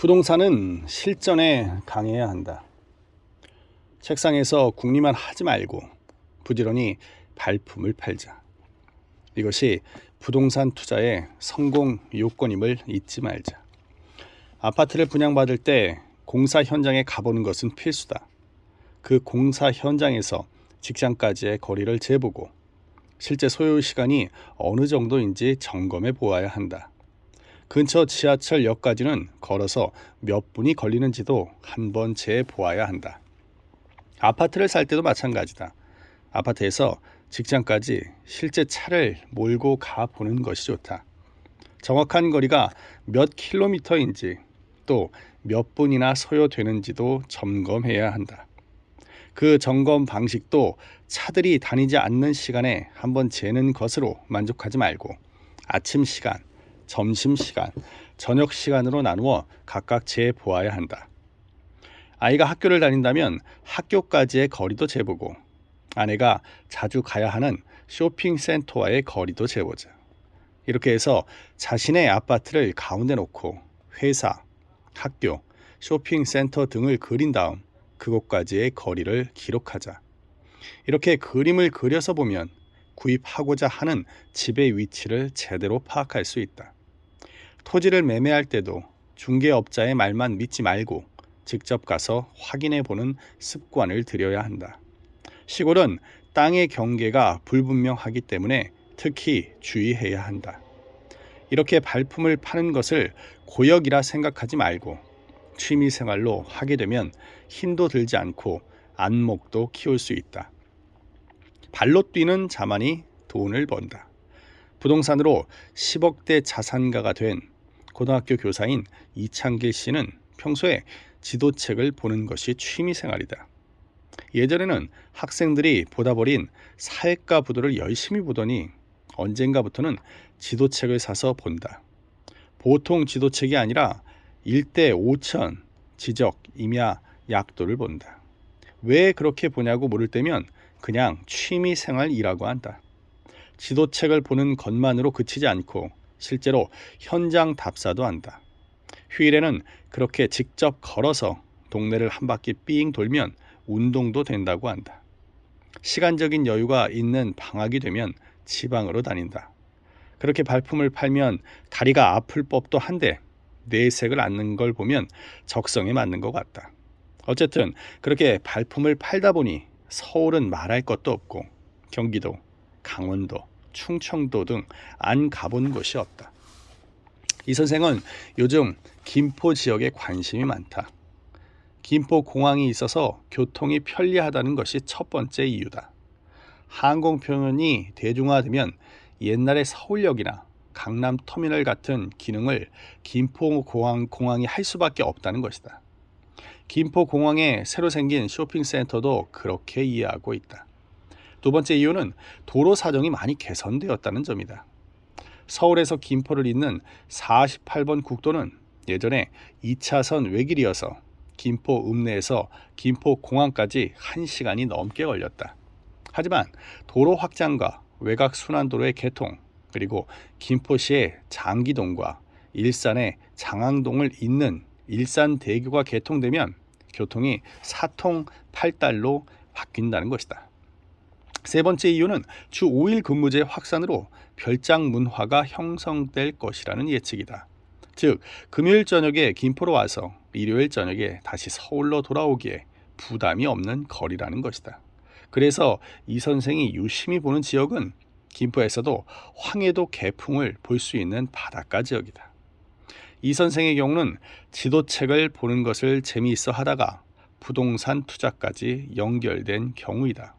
부동산은 실전에 강해야 한다. 책상에서 궁리만 하지 말고 부지런히 발품을 팔자. 이것이 부동산 투자의 성공 요건임을 잊지 말자. 아파트를 분양받을 때 공사 현장에 가보는 것은 필수다. 그 공사 현장에서 직장까지의 거리를 재보고 실제 소요 시간이 어느 정도인지 점검해 보아야 한다. 근처 지하철역까지는 걸어서 몇 분이 걸리는지도 한번 재보아야 한다. 아파트를 살 때도 마찬가지다. 아파트에서 직장까지 실제 차를 몰고 가보는 것이 좋다. 정확한 거리가 몇 킬로미터인지 또 몇 분이나 소요되는지도 점검해야 한다. 그 점검 방식도 차들이 다니지 않는 시간에 한번 재는 것으로 만족하지 말고 아침 시간, 점심시간, 저녁 시간으로 나누어 각각 재보아야 한다. 아이가 학교를 다닌다면 학교까지의 거리도 재보고 아내가 자주 가야 하는 쇼핑센터와의 거리도 재보자. 이렇게 해서 자신의 아파트를 가운데 놓고 회사, 학교, 쇼핑센터 등을 그린 다음 그곳까지의 거리를 기록하자. 이렇게 그림을 그려서 보면 구입하고자 하는 집의 위치를 제대로 파악할 수 있다. 토지를 매매할 때도 중개업자의 말만 믿지 말고 직접 가서 확인해 보는 습관을 들여야 한다. 시골은 땅의 경계가 불분명하기 때문에 특히 주의해야 한다. 이렇게 발품을 파는 것을 고역이라 생각하지 말고 취미생활로 하게 되면 힘도 들지 않고 안목도 키울 수 있다. 발로 뛰는 자만이 돈을 번다. 부동산으로 10억대 자산가가 된 고등학교 교사인 이창길 씨는 평소에 지도책을 보는 것이 취미생활이다. 예전에는 학생들이 보다 버린 사회과 부도를 열심히 보더니 언젠가부터는 지도책을 사서 본다. 보통 지도책이 아니라 1대 5천 지적, 임야, 약도를 본다. 왜 그렇게 보냐고 물을 때면 그냥 취미생활이라고 한다. 지도책을 보는 것만으로 그치지 않고 실제로 현장 답사도 한다. 휴일에는 그렇게 직접 걸어서 동네를 한 바퀴 삥 돌면 운동도 된다고 한다. 시간적인 여유가 있는 방학이 되면 지방으로 다닌다. 그렇게 발품을 팔면 다리가 아플 법도 한데 내색을 않는 걸 보면 적성에 맞는 것 같다. 어쨌든 그렇게 발품을 팔다 보니 서울은 말할 것도 없고 경기도, 강원도, 충청도 등 안 가본 곳이 없다. 이 선생은 요즘 김포 지역에 관심이 많다. 김포 공항이 있어서 교통이 편리하다는 것이 첫 번째 이유다. 항공편이 대중화되면 옛날의 서울역이나 강남터미널 같은 기능을 김포공항이 할 수밖에 없다는 것이다. 김포공항에 새로 생긴 쇼핑센터도 그렇게 이해하고 있다. 두 번째 이유는 도로 사정이 많이 개선되었다는 점이다. 서울에서 김포를 잇는 48번 국도는 예전에 2차선 외길이어서 김포 읍내에서 김포공항까지 1시간이 넘게 걸렸다. 하지만 도로 확장과 외곽순환도로의 개통, 그리고 김포시의 장기동과 일산의 장항동을 잇는 일산대교가 개통되면 교통이 사통팔달로 바뀐다는 것이다. 세 번째 이유는 주 5일 근무제 확산으로 별장 문화가 형성될 것이라는 예측이다. 즉, 금요일 저녁에 김포로 와서 일요일 저녁에 다시 서울로 돌아오기에 부담이 없는 거리라는 것이다. 그래서 이 선생이 유심히 보는 지역은 김포에서도 황해도 개풍을 볼 수 있는 바닷가 지역이다. 이 선생의 경우는 지도책을 보는 것을 재미있어 하다가 부동산 투자까지 연결된 경우이다.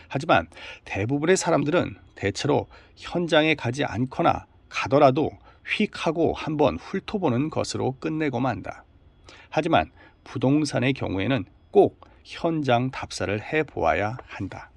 하지만 대부분의 사람들은 대체로 현장에 가지 않거나 가더라도 휙 하고 한번 훑어보는 것으로 끝내고 만다. 하지만 부동산의 경우에는 꼭 현장 답사를 해보아야 한다.